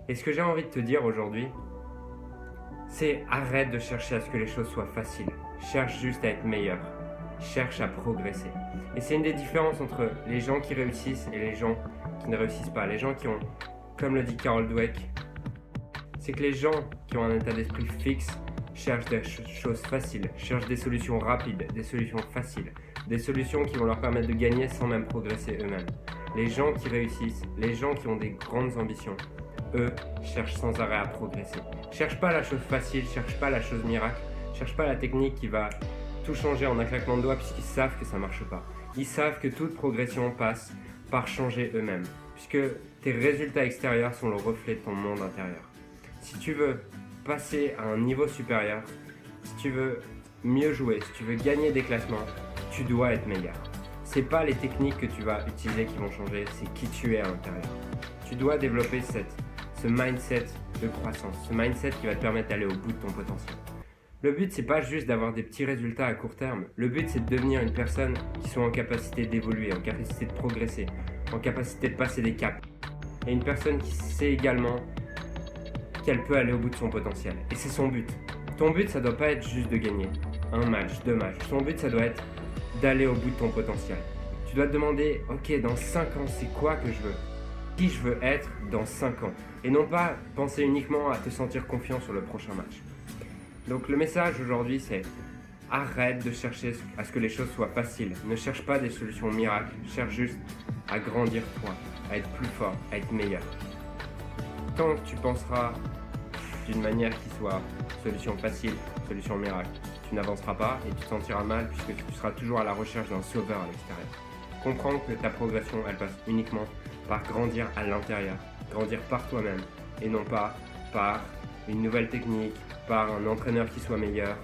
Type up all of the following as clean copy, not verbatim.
Et ce que j'ai envie de te dire aujourd'hui, c'est arrête de chercher à ce que les choses soient faciles. Cherche juste à être meilleur. Cherche à progresser. Et c'est une des différences entre les gens qui réussissent et les gens qui ne réussissent pas. Les gens qui ont, comme le dit Carol Dweck, c'est que les gens qui ont un état d'esprit fixe cherchent des choses faciles, cherchent des solutions rapides, des solutions faciles, des solutions qui vont leur permettre de gagner sans même progresser eux-mêmes. Les gens qui réussissent, les gens qui ont des grandes ambitions, eux cherchent sans arrêt à progresser. Cherchent pas la chose facile, cherchent pas la chose miracle, cherchent pas la technique qui va tout changer en un claquement de doigts puisqu'ils savent que ça marche pas. Ils savent que toute progression passe par changer eux-mêmes, puisque tes résultats extérieurs sont le reflet de ton monde intérieur. Si tu veux passer à un niveau supérieur, si tu veux mieux jouer, si tu veux gagner des classements, tu dois être meilleur. C'est pas les techniques que tu vas utiliser qui vont changer, c'est qui tu es à l'intérieur. Tu dois développer ce mindset de croissance, ce mindset qui va te permettre d'aller au bout de ton potentiel. Le but, c'est pas juste d'avoir des petits résultats à court terme. Le but, c'est de devenir une personne qui soit en capacité d'évoluer, en capacité de progresser, en capacité de passer des caps. Et une personne qui sait également qu'elle peut aller au bout de son potentiel. Et c'est son but. Ton but, ça doit pas être juste de gagner un match, deux matchs. Ton but, ça doit être d'aller au bout de ton potentiel. Tu dois te demander, ok, dans 5 ans, c'est quoi que je veux? Qui je veux être dans 5 ans? Et non pas penser uniquement à te sentir confiant sur le prochain match. Donc le message aujourd'hui, c'est arrête de chercher à ce que les choses soient faciles. Ne cherche pas des solutions miracles. Cherche juste à grandir toi, à être plus fort, à être meilleur. Tant que tu penseras d'une manière qui soit solution facile, solution miracle, tu n'avanceras pas et tu te sentiras mal puisque tu seras toujours à la recherche d'un sauveur à l'extérieur. Comprends que ta progression, elle passe uniquement par grandir à l'intérieur, grandir par toi-même et non pas par une nouvelle technique, par un entraîneur qui soit meilleur.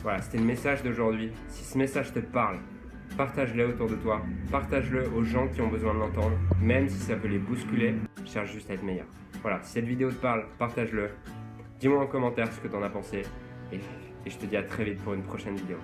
Voilà, c'était le message d'aujourd'hui. Si ce message te parle, partage-le autour de toi, partage-le aux gens qui ont besoin de l'entendre, même si ça peut les bousculer, cherche juste à être meilleur. Voilà, si cette vidéo te parle, partage-le. Dis-moi en commentaire ce que tu en as pensé et je te dis à très vite pour une prochaine vidéo.